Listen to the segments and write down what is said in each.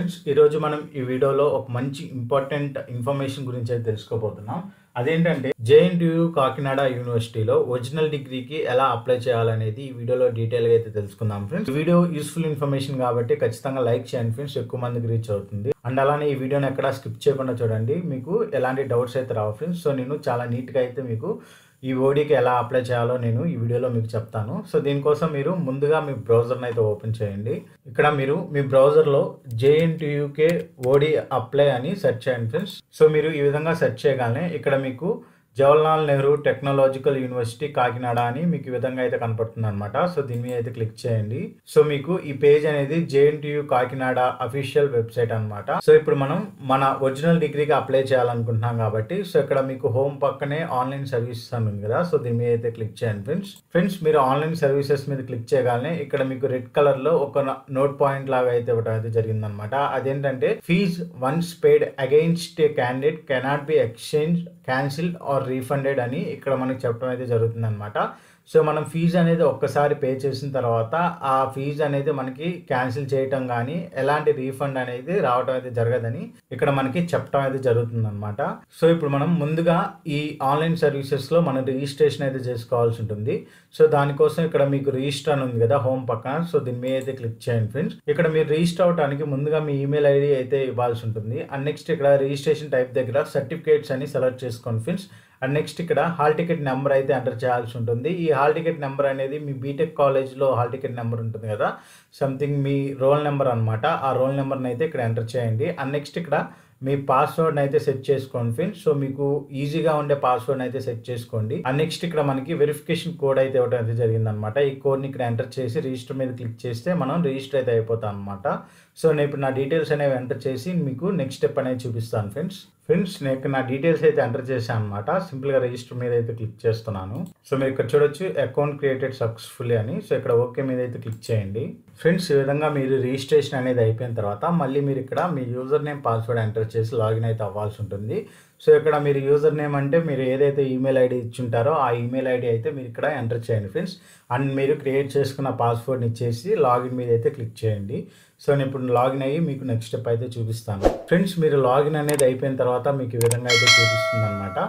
Friends ఈరోజు మనం ఈ వీడియోలో ఒక మంచి ఇంపార్టెంట్ ఇన్ఫర్మేషన్ గురించి అయితే తెలుసుకోబోతున్నాం. అదేంటంటే జేఎన్టీయూ కాకినాడ యూనివర్సిటీలో ఒరిజినల్ డిగ్రీకి ఎలా అప్లై చేయాలనేది ఈ వీడియోలో డీటెయిల్గా అయితే తెలుసుకుందాం ఫ్రెండ్స్. ఈ వీడియో యూస్ఫుల్ ఇన్ఫర్మేషన్ కాబట్టి ఖచ్చితంగా లైక్ చేయండి ఫ్రెండ్స్, ఎక్కువ మందికి రీచ్ అవుతుంది. అండ్ అలానే ఈ వీడియోని ఎక్కడ స్కిప్ చేయకుండా చూడండి, మీకు ఎలాంటి డౌట్స్ అయితే రావు ఫ్రెండ్స్. సో నేను చాలా నీట్గా అయితే మీకు ఈ ఓడీకి ఎలా అప్లై చేయాలో నేను ఈ వీడియోలో మీకు చెప్తాను. సో దీనికోసం మీరు ముందుగా మీ బ్రౌజర్ని అయితే ఓపెన్ చేయండి. ఇక్కడ మీరు మీ బ్రౌజర్లో జేఎన్టీయూకే ఓడి అప్లై అని సెర్చ్ చేయండి ఫ్రెండ్స్. సో మీరు ఈ విధంగా సెర్చ్ చేయగానే ఇక్కడ మీకు జవహర్లాల్ నెహ్రూ టెక్నాలజికల్ యూనివర్సిటీ కాకినాడ అని మీకు ఈ విధంగా అయితే కనపడుతుంది అనమాట. సో దీని మీద అయితే క్లిక్ చేయండి. సో మీకు ఈ పేజ్ అనేది జేఎన్టీయూ కాకినాడ అఫీషియల్ వెబ్సైట్ అనమాట. సో ఇప్పుడు మనం మన ఒరిజినల్ డిగ్రీకి అప్లై చేయాలనుకుంటున్నాం కాబట్టి సో ఇక్కడ మీకు హోమ్ పక్కనే ఆన్లైన్ సర్వీసెస్ అని ఉంది కదా, సో దీని మీద అయితే క్లిక్ చేయండి ఫ్రెండ్స్. మీరు ఆన్లైన్ సర్వీసెస్ మీద క్లిక్ చేయగానే ఇక్కడ మీకు రెడ్ కలర్ లో ఒక నోట్ పాయింట్ లాగా అయితే ఇవ్వడం అయితే జరిగిందనమాట. అదేంటంటే fees once paid against a candidate cannot be exchange, cancelled or refunded అని ఇక్కడ మనకి చెప్పడం అయితే జరుగుతుంది అనమాట. సో మనం ఫీజు అనేది ఒక్కసారి పే చేసిన తర్వాత ఆ ఫీజు అనేది మనకి క్యాన్సిల్ చేయటం కానీ ఎలాంటి రీఫండ్ అనేది రావడం అయితే జరగదని ఇక్కడ మనకి చెప్పడం అయితే జరుగుతుంది అనమాట. సో ఇప్పుడు మనం ముందుగా ఈ ఆన్లైన్ సర్వీసెస్లో మనం రిజిస్ట్రేషన్ అయితే చేసుకోవాల్సి ఉంటుంది. సో దానికోసం ఇక్కడ మీకు రిజిస్టర్ అని ఉంది కదా హోమ్ పక్కన, సో దీని మీద అయితే క్లిక్ చేయండి ఫ్రెండ్స్. ఇక్కడ మీరు రిజిస్టర్ అవడానికి ముందుగా మీ ఈమెయిల్ ఐడి అయితే ఇవ్వాల్సి ఉంటుంది. అండ్ నెక్స్ట్ ఇక్కడ రిజిస్ట్రేషన్ టైప్ దగ్గర సర్టిఫికేట్స్ అని సెలెక్ట్ చేసుకోండి ఫ్రెండ్స్. అండ్ నెక్స్ట్ ఇక్కడ హాల్ టికెట్ నెంబర్ అయితే ఎంటర్ చేయాల్సి ఉంటుంది. ఈ హాల్ టికెట్ నెంబర్ అనేది మీ బీటెక్ కాలేజ్లో హాల్ టికెట్ నెంబర్ ఉంటుంది కదా, సంథింగ్ మీ రోల్ నెంబర్ అనమాట. ఆ రోల్ నెంబర్ని అయితే ఇక్కడ ఎంటర్ చేయండి. అండ్ నెక్స్ట్ ఇక్కడ మీ పాస్వర్డ్ని అయితే సెట్ చేసుకోండి ఫ్రెండ్స్. సో మీకు ఈజీగా ఉండే పాస్వర్డ్ని అయితే సెట్ చేసుకోండి. అండ్ నెక్స్ట్ ఇక్కడ మనకి వెరిఫికేషన్ కోడ్ అయితే ఇవ్వడం అయితే జరిగిందనమాట. ఈ కోడ్ని ఇక్కడ ఎంటర్ చేసి రిజిస్టర్ మీద క్లిక్ చేస్తే మనం రిజిస్టర్ అయితే అయిపోతాం అనమాట. సో నేను ఇప్పుడు నా డీటెయిల్స్ అనేవి ఎంటర్ చేసి మీకు నెక్స్ట్ స్టెప్ అనేది చూపిస్తాను ఫ్రెండ్స్. నేను నా డీటెయిల్స్ అయితే ఎంటర్ చేశాను అనమాట. సింపుల్గా రిజిస్టర్ మీద అయితే క్లిక్ చేస్తున్నాను. సో మీరు ఇక్కడ చూడొచ్చు అకౌంట్ క్రియేటెడ్ సక్సెస్ఫుల్లీ అని. సో ఇక్కడ ఓకే మీద అయితే క్లిక్ చేయండి ఫ్రెండ్స్. ఈ విధంగా మీరు రిజిస్ట్రేషన్ అనేది అయిపోయిన తర్వాత మళ్ళీ మీరు ఇక్కడ మీ యూజర్ నేమ్ పాస్వర్డ్ ఎంటర్ చేసి లాగిన్ అయితే అవ్వాల్సి ఉంటుంది. సో ఇక్కడ మీరు యూజర్ నేమ్ అంటే మీరు ఏదైతే ఈమెయిల్ ఐడి ఇచ్చుంటారో ఆ ఈమెయిల్ ఐడి అయితే మీరు ఇక్కడ ఎంటర్ చేయండి ఫ్రెండ్స్. అండ్ మీరు క్రియేట్ చేసుకున్న పాస్వర్డ్ని ఇచ్చేసి లాగిన్ మీద అయితే క్లిక్ చేయండి. సో నేను ఇప్పుడు లాగిన్ అయ్యి మీకు నెక్స్ట్ స్టెప్ అయితే చూపిస్తాను ఫ్రెండ్స్. మీరు లాగిన్ అనేది అయిపోయిన తర్వాత మీకు ఈ విధంగా అయితే చూపిస్తుంది అనమాట.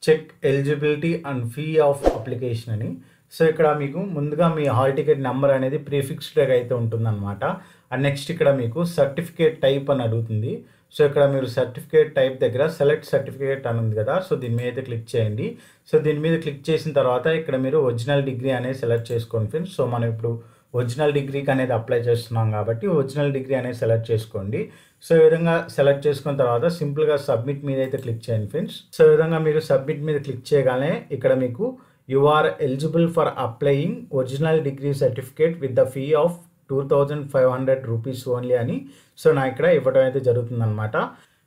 Check eligibility and fee of application అని. సో ఇక్కడ మీకు ముందుగా మీ హాల్ టికెట్ నెంబర్ అనేది ప్రీఫిక్స్డ్గా అయితే ఉంటుందన్నమాట. అండ్ నెక్స్ట్ ఇక్కడ మీకు సర్టిఫికేట్ టైప్ అని అడుగుతుంది. సో ఇక్కడ మీరు సర్టిఫికేట్ టైప్ దగ్గర సెలెక్ట్ సర్టిఫికేట్ అని ఉంది కదా, సో దీని మీద అయితే క్లిక్ చేయండి. సో దీని మీద క్లిక్ చేసిన తర్వాత ఇక్కడ మీరు ఒరిజినల్ డిగ్రీ అనేది సెలెక్ట్ చేసుకోండి ఫ్రెండ్స్. సో మనం ఇప్పుడు ఒరిజినల్ డిగ్రీకి అనేది అప్లై చేస్తున్నాం కాబట్టి ఒరిజినల్ డిగ్రీ అనేది సెలెక్ట్ చేసుకోండి. సో ఈ విధంగా సెలెక్ట్ చేసుకున్న తర్వాత సింపుల్గా సబ్మిట్ మీద అయితే క్లిక్ చేయండి ఫ్రెండ్స్. సో ఈ విధంగా మీరు సబ్మిట్ మీద క్లిక్ చేయగానే ఇక్కడ మీకు you are eligible for applying original degree certificate with the fee of 2500 rupees only అని సో నా ఇక్కడ ఇవ్వడం అయితే జరుగుతుంది అనమాట.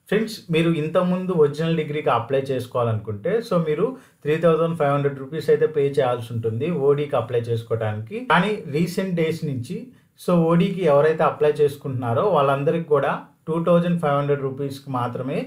ఫ్రెండ్స్ మీరు ఇంతకుముందు ఒరిజినల్ డిగ్రీకి అప్లై చేసుకోవాలనుకుంటే సో మీరు 3500 రూపీస్ అయితే పే చేయాల్సి ఉంటుంది ఓడీకి అప్లై చేసుకోవడానికి. కానీ రీసెంట్ డేస్ నుంచి సో ఓడీకి ఎవరైతే అప్లై చేసుకుంటున్నారో వాళ్ళందరికీ కూడా 2500 రూపీస్కి మాత్రమే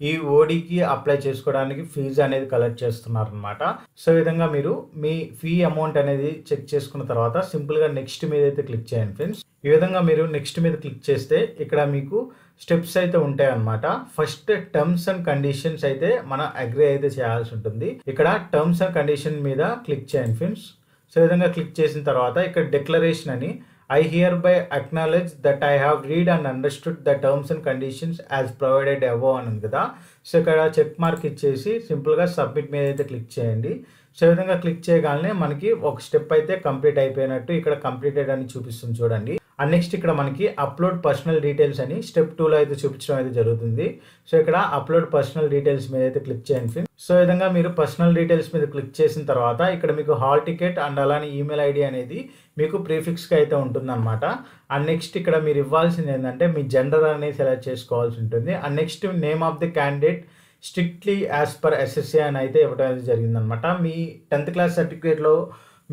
ఈ ఓడీకి అప్లై చేసుకోవడానికి ఫీజు అనేది కలెక్ట్ చేస్తున్నారు అనమాట. సో ఈ విధంగా మీరు మీ ఫీ అమౌంట్ అనేది చెక్ చేసుకున్న తర్వాత సింపుల్గా నెక్స్ట్ మీద అయితే క్లిక్ చేయండి ఫ్రెండ్స్. ఈ విధంగా మీరు నెక్స్ట్ మీద క్లిక్ చేస్తే ఇక్కడ మీకు స్టెప్స్ అయితే ఉంటాయి అన్నమాట. ఫస్ట్ టర్మ్స్ అండ్ కండిషన్స్ అయితే మనం అగ్రీ అయితే చేయాల్సి ఉంటుంది. ఇక్కడ టర్మ్స్ అండ్ కండిషన్ మీద క్లిక్ చేయండి ఫ్రెండ్స్. సో ఈ విధంగా క్లిక్ చేసిన తర్వాత ఇక్కడ డిక్లరేషన్ అని I hereby acknowledge that I have read and understood the terms and conditions as provided above అని ఉంది కదా. సో ఇక్కడ చెక్ మార్క్ ఇచ్చేసి సింపుల్గా సబ్మిట్ మీద అయితే క్లిక్ చేయండి. సో ఈ విధంగా క్లిక్ చేయగానే మనకి ఒక స్టెప్ అయితే కంప్లీట్ అయిపోయినట్టు ఇక్కడ కంప్లీటెడ్ అని చూపిస్తుంది చూడండి. అండ్ నెక్స్ట్ ఇక్కడ మనకి అప్లోడ్ పర్సనల్ డీటెయిల్స్ అని స్టెప్ 2లో అయితే చూపించడం అయితే జరుగుతుంది. సో ఇక్కడ అప్లోడ్ పర్సనల్ డీటెయిల్స్ మీద అయితే క్లిక్ చేయండి. సో ఈ విధంగా మీరు పర్సనల్ డీటెయిల్స్ మీద క్లిక్ చేసిన తర్వాత ఇక్కడ మీకు హాల్ టికెట్ అండ్ అలానే ఈమెయిల్ ఐడి అనేది మీకు ప్రీఫిక్స్గా అయితే ఉంటుందన్నమాట. అండ్ నెక్స్ట్ ఇక్కడ మీరు ఇవ్వాల్సింది ఏంటంటే మీ జెండర్ అనేది సెలెక్ట్ చేసుకోవాల్సి ఉంటుంది. And next name of the candidate strictly as per SSA అని అయితే ఇవ్వడం అయితే జరిగిందనమాట. మీ 10th క్లాస్ సర్టిఫికేట్లో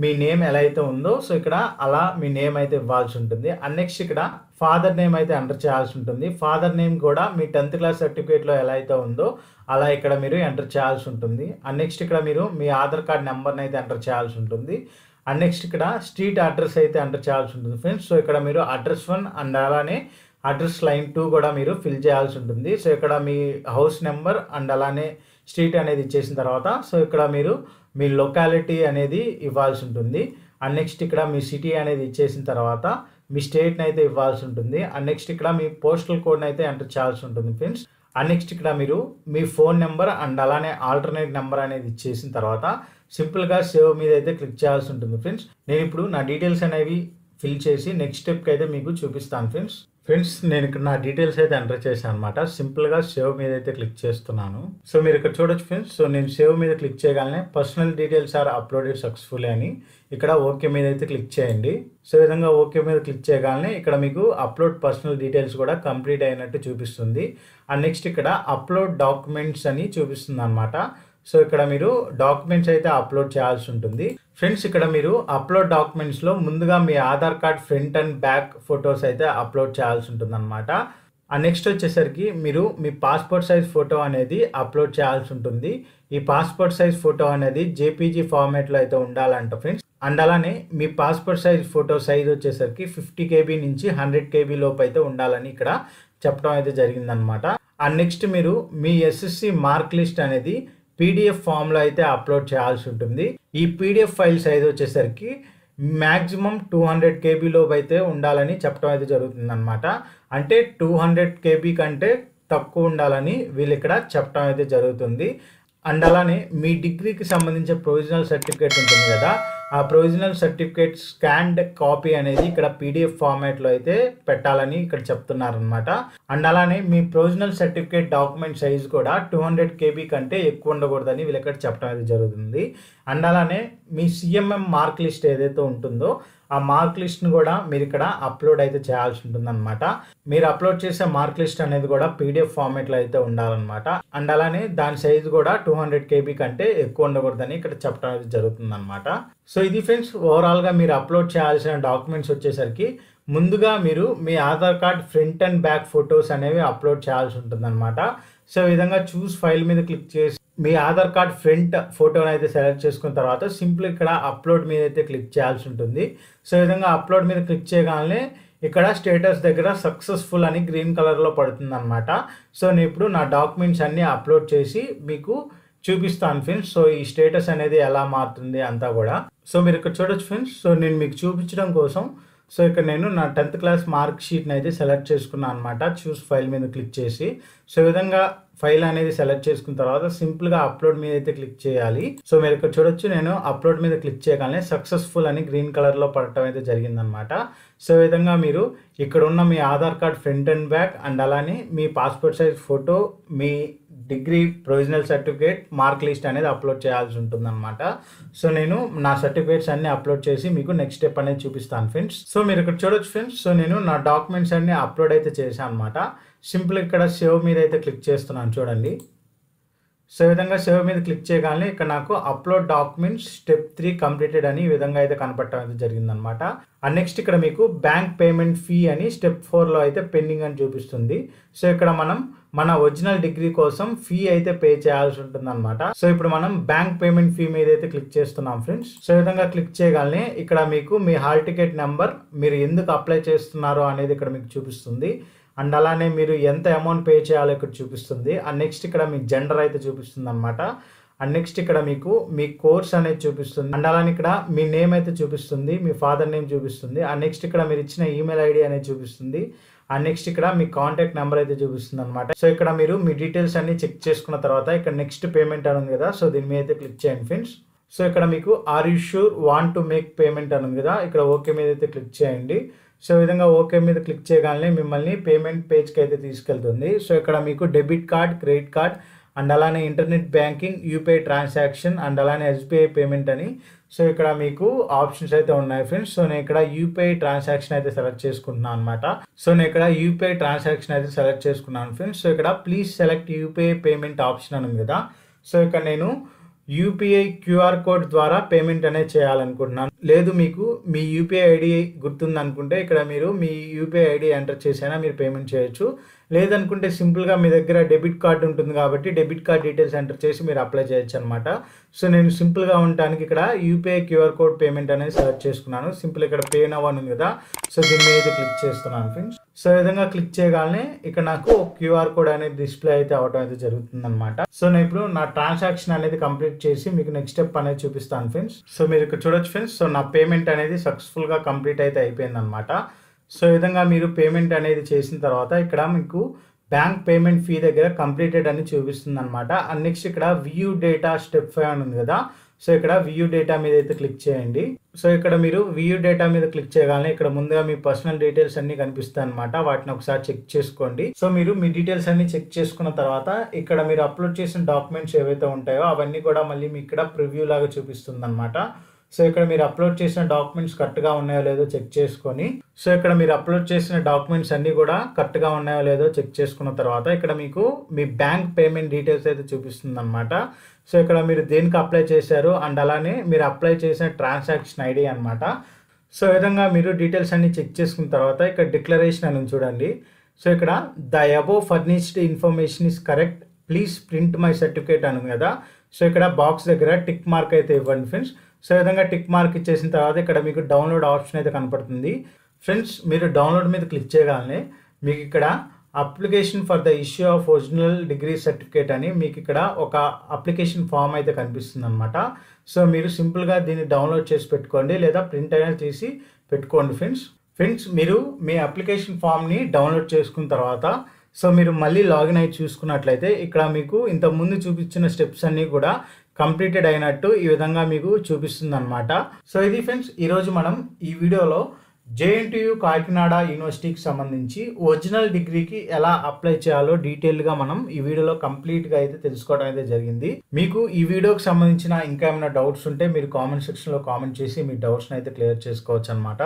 మీ నేమ్ ఎలా అయితే ఉందో సో ఇక్కడ అలా మీ నేమ్ అయితే ఇవ్వాల్సి ఉంటుంది. అండ్ నెక్స్ట్ ఇక్కడ ఫాదర్ నేమ్ అయితే ఎంటర్ చేయాల్సి ఉంటుంది. ఫాదర్ నేమ్ కూడా మీ 10th క్లాస్ సర్టిఫికేట్లో ఎలా అయితే ఉందో అలా ఇక్కడ మీరు ఎంటర్ చేయాల్సి ఉంటుంది. అండ్ నెక్స్ట్ ఇక్కడ మీరు మీ ఆధార్ కార్డ్ నెంబర్ని అయితే ఎంటర్ చేయాల్సి ఉంటుంది. అండ్ నెక్స్ట్ ఇక్కడ స్ట్రీట్ అడ్రస్ అయితే ఎంటర్ చేయాల్సి ఉంటుంది ఫ్రెండ్స్. సో ఇక్కడ మీరు అడ్రస్ 1 అండ్ అలానే అడ్రస్ లైన్ 2 కూడా మీరు ఫిల్ చేయాల్సి ఉంటుంది. సో ఇక్కడ మీ హౌస్ నెంబర్ అండ్ అలానే స్ట్రీట్ అనేది ఇచ్చేసిన తర్వాత సో ఇక్కడ మీరు మీ లొకాలిటీ అనేది ఇవ్వాల్సి ఉంటుంది. అండ్ నెక్స్ట్ ఇక్కడ మీ సిటీ అనేది ఇచ్చేసిన తర్వాత మీ స్టేట్ని అయితే ఇవ్వాల్సి ఉంటుంది. అండ్ నెక్స్ట్ ఇక్కడ మీ పోస్టల్ కోడ్ని అయితే ఎంటర్ చేయాల్సి ఉంటుంది ఫ్రెండ్స్. అండ్ నెక్స్ట్ ఇక్కడ మీరు మీ ఫోన్ నెంబర్ అండ్ అలానే ఆల్టర్నేట్ నెంబర్ అనేది ఇచ్చేసిన తర్వాత సింపుల్గా సేవ్ మీద అయితే క్లిక్ చేయాల్సి ఉంటుంది ఫ్రెండ్స్. నేను ఇప్పుడు నా డీటెయిల్స్ అనేవి ఫిల్ చేసి నెక్స్ట్ స్టెప్కి అయితే మీకు చూపిస్తాను ఫ్రెండ్స్ నేను ఇక్కడ నా డీటెయిల్స్ అయితే ఎంటర్ చేశాను అనమాట. సింపుల్గా సేవ్ మీద అయితే క్లిక్ చేస్తున్నాను. సో మీరు ఇక్కడ చూడొచ్చు ఫ్రెండ్స్. సో నేను సేవ్ మీద క్లిక్ చేయగానే personal details are uploaded successfully అని ఇక్కడ ఓకే మీద అయితే క్లిక్ చేయండి. సో ఈ విధంగా ఓకే మీద క్లిక్ చేయగానే ఇక్కడ మీకు అప్లోడ్ పర్సనల్ డీటెయిల్స్ కూడా కంప్లీట్ అయినట్టు చూపిస్తుంది. అండ్ నెక్స్ట్ ఇక్కడ అప్లోడ్ డాక్యుమెంట్స్ అని చూపిస్తుంది అనమాట. సో ఇక్కడ మీరు డాక్యుమెంట్స్ అయితే అప్లోడ్ చేయాల్సి ఉంటుంది ఫ్రెండ్స్. ఇక్కడ మీరు అప్లోడ్ డాక్యుమెంట్స్లో ముందుగా మీ Aadhaar card front and back photos అయితే అప్లోడ్ చేయాల్సి ఉంటుంది అనమాట. నెక్స్ట్ వచ్చేసరికి మీరు మీ పాస్పోర్ట్ సైజ్ ఫోటో అనేది అప్లోడ్ చేయాల్సి ఉంటుంది. ఈ పాస్పోర్ట్ సైజ్ ఫోటో అనేది జేపీజీ ఫార్మాట్లో అయితే ఉండాలంట ఫ్రెండ్స్. అండ్ అలానే మీ పాస్పోర్ట్ సైజ్ ఫోటో సైజ్ వచ్చేసరికి 50 KB నుంచి 100 KB లోపు అయితే ఉండాలని ఇక్కడ చెప్పడం అయితే జరిగిందనమాట. అండ్ నెక్స్ట్ మీరు మీ ఎస్ఎస్సి మార్క్ లిస్ట్ అనేది PDF ఫామ్లో అయితే అప్లోడ్ చేయాల్సి ఉంటుంది. ఈ PDF ఫైల్ సైజ్ వచ్చేసరికి మ్యాక్సిమం 200 KB లోపు అయితే ఉండాలని చెప్పడం అయితే జరుగుతుంది అనమాట. అంటే 200 KB కంటే తక్కువ ఉండాలని వీళ్ళు ఇక్కడ చెప్పడం అయితే జరుగుతుంది. అండ్ అలానే మీ డిగ్రీకి సంబంధించిన ప్రొవిజనల్ సర్టిఫికేట్ ఉంటుంది కదా, ఆ ప్రొవిజనల్ సర్టిఫికేట్ స్కాన్డ్ కాపీ అనేది ఇక్కడ PDF ఫార్మాట్లో అయితే పెట్టాలని ఇక్కడ చెప్తున్నారనమాట. అండ్ అలానే మీ ప్రొవిజనల్ సర్టిఫికేట్ డాక్యుమెంట్ సైజ్ కూడా 200 KB కంటే ఎక్కువ ఉండకూడదని వీళ్ళు ఇక్కడ చెప్పడం అయితే జరుగుతుంది. అండ్ అలానే మీ CMM మార్క్ లిస్ట్ ఏదైతే ఉంటుందో ఆ మార్క్ లిస్ట్ని కూడా మీరు ఇక్కడ అప్లోడ్ అయితే చేయాల్సి ఉంటుంది అనమాట. మీరు అప్లోడ్ చేసే మార్క్ లిస్ట్ అనేది కూడా PDF ఫార్మాట్లో అయితే ఉండాలన్నమాట. అండ్ అలానే దాని సైజు కూడా 200 KB కంటే ఎక్కువ ఉండకూడదని ఇక్కడ చెప్పడం అయితే జరుగుతుంది అనమాట. సో ఇది ఫ్రెండ్స్ ఓవరాల్గా మీరు అప్లోడ్ చేయాల్సిన డాక్యుమెంట్స్ వచ్చేసరికి ముందుగా మీరు మీ Aadhaar card front and back photos అనేవి అప్లోడ్ చేయాల్సి ఉంటుంది అనమాట. సో ఈ విధంగా చూస్ ఫైల్ మీద క్లిక్ చేసి మీ ఆధార్ కార్డ్ ఫ్రంట్ ఫోటోని అయితే సెలెక్ట్ చేసుకున్న తర్వాత సింపుల్ ఇక్కడ అప్లోడ్ మీద అయితే క్లిక్ చేయాల్సి ఉంటుంది. సో ఈ విధంగా అప్లోడ్ మీద క్లిక్ చేయగానే ఇక్కడ స్టేటస్ దగ్గర సక్సెస్ఫుల్ అని గ్రీన్ కలర్లో పడుతుంది అనమాట. సో నేను ఇప్పుడు నా డాక్యుమెంట్స్ అన్నీ అప్లోడ్ చేసి మీకు చూపిస్తాను ఫ్రెండ్స్. సో ఈ స్టేటస్ అనేది ఎలా మారుతుంది అంతా కూడా సో మీరు ఇక్కడ చూడొచ్చు ఫ్రెండ్స్. సో నేను మీకు చూపించడం కోసం సో ఇక్కడ నేను నా 10th క్లాస్ మార్క్ షీట్ని అయితే సెలెక్ట్ చేసుకున్నాను అనమాట. చూస్ ఫైల్ మీద క్లిక్ చేసి సో ఈ విధంగా ఫైల్ అనేది సెలెక్ట్ చేసుకున్న తర్వాత సింపుల్గా అప్లోడ్ మీద అయితే క్లిక్ చేయాలి. సో మీరు ఇక్కడ చూడొచ్చు నేను అప్లోడ్ మీద క్లిక్ చేయగానే సక్సెస్ఫుల్ అని గ్రీన్ కలర్లో పడటం అయితే జరిగిందనమాట. సో ఈ విధంగా మీరు ఇక్కడ ఉన్న మీ Aadhaar card front and back and అలానే మీ పాస్పోర్ట్ సైజ్ ఫోటో, మీ degree provisional certificate, mark list అనేది అప్లోడ్ చేయాల్సి ఉంటుంది అనమాట. సో నేను నా సర్టిఫికేట్స్ అన్ని అప్లోడ్ చేసి మీకు నెక్స్ట్ స్టెప్ అనేది చూపిస్తాను ఫ్రెండ్స్. సో మీరు ఇక్కడ చూడొచ్చు ఫ్రెండ్స్. సో నేను నా డాక్యుమెంట్స్ అన్ని అప్లోడ్ అయితే చేశాను అనమాట. సింపుల్ ఇక్కడ సేవ్ మీద అయితే క్లిక్ చేస్తున్నాను చూడండి. సో ఈ విధంగా సేవ్ మీద క్లిక్ చేయగానే ఇక్కడ నాకు అప్లోడ్ డాక్యుమెంట్స్ స్టెప్ 3 కంప్లీటెడ్ అని ఈ విధంగా అయితే కనపడటం అయితే జరిగిందనమాట. అండ్ నెక్స్ట్ ఇక్కడ మీకు బ్యాంక్ పేమెంట్ ఫీ అని స్టెప్ 4లో అయితే పెండింగ్ అని చూపిస్తుంది. సో ఇక్కడ మనం మన ఒరిజినల్ డిగ్రీ కోసం ఫీ అయితే పే చేయాల్సి ఉంటుంది అనమాట. సో ఇప్పుడు మనం బ్యాంక్ పేమెంట్ ఫీ మీద అయితే క్లిక్ చేస్తున్నాం ఫ్రెండ్స్. సో ఈ విధంగా క్లిక్ చేయగానే ఇక్కడ మీకు మీ హాల్ టికెట్ నెంబర్, మీరు ఎందుకు అప్లై చేస్తున్నారో అనేది ఇక్కడ మీకు చూపిస్తుంది. అండ్ అలానే మీరు ఎంత అమౌంట్ పే చేయాలో ఇక్కడ చూపిస్తుంది. అండ్ నెక్స్ట్ ఇక్కడ మీ జెండర్ అయితే చూపిస్తుంది అనమాట. అండ్ నెక్స్ట్ ఇక్కడ మీకు మీ కోర్స్ అనేది చూపిస్తుంది. అండ్ అలానే ఇక్కడ మీ నేమ్ అయితే చూపిస్తుంది, మీ ఫాదర్ నేమ్ చూపిస్తుంది. అండ్ నెక్స్ట్ ఇక్కడ మీరు ఇచ్చిన ఈమెయిల్ ఐడి అనేది చూపిస్తుంది. అండ్ నెక్స్ట్ ఇక్కడ మీ కాంటాక్ట్ నెంబర్ అయితే చూపిస్తుంది అనమాట. సో ఇక్కడ మీరు మీ డీటెయిల్స్ అన్ని చెక్ చేసుకున్న తర్వాత ఇక్కడ నెక్స్ట్ పేమెంట్ అని ఉంది కదా, సో దీని మీద అయితే క్లిక్ చేయండి ఫ్రెండ్స్. సో ఇక్కడ మీకు are you sure want to make payment అని ఉంది కదా, ఇక్కడ ఓకే మీద అయితే క్లిక్ చేయండి. సో ఈ విధంగా ఓకే మీద క్లిక్ చేయగానే మిమ్మల్ని పేమెంట్ పేజ్కి అయితే తీసుకెళ్తుంది. సో ఇక్కడ మీకు debit card, credit card and అలానే internet banking, UPI transaction and అలానే SBI పేమెంట్ అని సో ఇక్కడ మీకు ఆప్షన్స్ అయితే ఉన్నాయి ఫ్రెండ్స్. సో నేను ఇక్కడ యూపీఐ ట్రాన్సాక్షన్ అయితే సెలెక్ట్ చేసుకుంటున్నాను అనమాట. సో నేను ఇక్కడ యూపీఐ ట్రాన్సాక్షన్ అయితే సెలెక్ట్ చేసుకున్నాను ఫ్రెండ్స్. సో ఇక్కడ please select UPI payment option అని ఉంది కదా, సో ఇక్కడ నేను యూపీఐ QR కోడ్ ద్వారా పేమెంట్ అనేది చేయాలనుకుంటున్నాను. లేదు మీకు మీ యూపీఐ ఐడి గుర్తుంది అనుకుంటే ఇక్కడ మీరు మీ యూపీఐ ఐడి ఎంటర్ చేసైనా మీరు పేమెంట్ చేయొచ్చు. లేదనుకుంటే సింపుల్గా మీ దగ్గర డెబిట్ కార్డు ఉంటుంది కాబట్టి డెబిట్ కార్డ్ డీటెయిల్స్ ఎంటర్ చేసి మీరు అప్లై చేయొచ్చు అనమాట. సో నేను సింపుల్గా ఉండటానికి ఇక్కడ యూపీఐ QR కోడ్ పేమెంట్ అనేది సెలెక్ట్ చేసుకున్నాను. సింపుల్ ఇక్కడ పే నౌ అని ఉంది కదా, సో దీని మీద క్లిక్ చేస్తున్నాను ఫ్రెండ్స్. సో ఈ విధంగా క్లిక్ చేయగానే ఇక్కడ నాకు క్యూఆర్ కోడ్ అనేది డిస్ప్లే అయితే అవడం అయితే జరుగుతుంది అనమాట. సో నేను ఇప్పుడు నా ట్రాన్సాక్షన్ అనేది కంప్లీట్ చేసి మీకు నెక్స్ట్ స్టెప్ అనేది చూపిస్తాను ఫ్రెండ్స్. సో మీరు ఇక్కడ చూడొచ్చు ఫ్రెండ్స్. సో నా పేమెంట్ అనేది సక్సెస్ఫుల్ గా కంప్లీట్ అయితే అయిపోయింది అనమాట. సో ఈ విధంగా మీరు పేమెంట్ అనేది చేసిన తర్వాత ఇక్కడ మీకు బ్యాంక్ పేమెంట్ ఫీ దగ్గర కంప్లీటెడ్ అని చూపిస్తుంది అనమాట. అండ్ నెక్స్ట్ ఇక్కడ వ్యూ డేటా స్టెప్ 5 అని ఉంది కదా. సో ఇక్కడ వ్యూ డేటా మీద అయితే క్లిక్ చేయండి. సో ఇక్కడ మీరు వ్యూ డేటా మీద క్లిక్ చేయగానే ఇక్కడ ముందుగా మీ పర్సనల్ డీటెయిల్స్ అన్ని కనిపిస్తాయి అనమాట. వాటిని ఒకసారి చెక్ చేసుకోండి. సో మీరు మీ డీటెయిల్స్ అన్ని చెక్ చేసుకున్న తర్వాత ఇక్కడ మీరు అప్లోడ్ చేసిన డాక్యుమెంట్స్ ఏవైతే ఉంటాయో అవన్నీ కూడా మళ్ళీ మీకు ఇక్కడ ప్రివ్యూ లాగా చూపిస్తుంది అనమాట. సో ఇక్కడ మీరు అప్లోడ్ చేసిన డాక్యుమెంట్స్ కరెక్ట్గా ఉన్నాయో లేదో చెక్ చేసుకొని, సో ఇక్కడ మీరు అప్లోడ్ చేసిన డాక్యుమెంట్స్ అన్నీ కూడా కరెక్ట్గా ఉన్నాయో లేదో చెక్ చేసుకున్న తర్వాత ఇక్కడ మీకు మీ బ్యాంక్ పేమెంట్ డీటెయిల్స్ అయితే చూపిస్తుంది అనమాట. సో ఇక్కడ మీరు దేనికి అప్లై చేశారు అండ్ అలానే మీరు అప్లై చేసిన ట్రాన్సాక్షన్ ఐడి అనమాట. సో ఈ విధంగా మీరు డీటెయిల్స్ అన్ని చెక్ చేసుకున్న తర్వాత ఇక్కడ డిక్లరేషన్ అని చూడండి. సో ఇక్కడ the above furnished information is correct, please print my certificate అని కదా. సో ఇక్కడ బాక్స్ దగ్గర టిక్ మార్క్ అయితే ఇవ్వండి ఫ్రెండ్స్. సో ఈ విధంగా టిక్ మార్క్ ఇచ్చేసిన తర్వాత ఇక్కడ మీకు డౌన్లోడ్ ఆప్షన్ అయితే కనపడుతుంది ఫ్రెండ్స్. మీరు డౌన్లోడ్ మీద క్లిక్ చేయగానే మీకు ఇక్కడ application for the issue of original degree certificate అని మీకు ఇక్కడ ఒక అప్లికేషన్ ఫామ్ అయితే కనిపిస్తుంది అనమాట. సో మీరు సింపుల్గా దీన్ని డౌన్లోడ్ చేసి పెట్టుకోండి లేదా ప్రింట్ అయినా తీసి పెట్టుకోండి ఫ్రెండ్స్. మీరు మీ అప్లికేషన్ ఫామ్ని డౌన్లోడ్ చేసుకున్న తర్వాత సో మీరు మళ్ళీ లాగిన్ అయి చూసుకున్నట్లయితే ఇక్కడ మీకు ఇంతకుముందు చూపించిన స్టెప్స్ అన్నీ కూడా కంప్లీటెడ్ అయినట్టు ఈ విధంగా మీకు చూపిస్తుంది అనమాట. సో ఇది ఫ్రెండ్స్ ఈరోజు మనం ఈ వీడియోలో JNTU కాకినాడ యూనివర్సిటీకి సంబంధించి ఒరిజినల్ డిగ్రీకి ఎలా అప్లై చేయాలో డీటెయిల్గా మనం ఈ వీడియోలో కంప్లీట్గా అయితే తెలుసుకోవడం అయితే జరిగింది. మీకు ఈ వీడియోకి సంబంధించిన ఇంకా ఏమైనా డౌట్స్ ఉంటే మీరు కామెంట్ సెక్షన్లో కామెంట్ చేసి మీ డౌట్స్ని అయితే క్లియర్ చేసుకోవచ్చు అనమాట.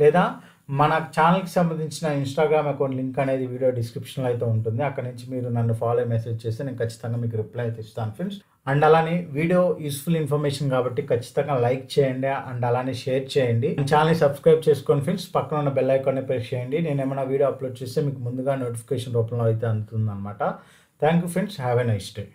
లేదా మన ఛానల్కి సంబంధించిన ఇన్స్టాగ్రామ్ అకౌంట్ లింక్ అనేది వీడియో డిస్క్రిప్షన్లో అయితే ఉంటుంది. అక్కడ నుంచి మీరు నన్ను ఫాలో మెసేజ్ చేస్తే నేను ఖచ్చితంగా మీకు రిప్లై అయితే ఇస్తాను ఫ్రెండ్స్. అండ్ అలానే వీడియో యూస్ఫుల్ ఇన్ఫర్మేషన్ కాబట్టి ఖచ్చితంగా లైక్ చేయండి అండ్ అలానే షేర్ చేయండి. ఛానల్ని సబ్స్క్రైబ్ చేసుకోండి ఫ్రెండ్స్. పక్కన ఉన్న బెల్ ఐకాన్ని ప్రెస్ చేయండి. నేను ఏమైనా వీడియో అప్లోడ్ చేస్తే మీకు ముందుగా నోటిఫికేషన్ రూపంలో అయితే అందుతుంది అనమాట. Thank you friends. Have a nice day.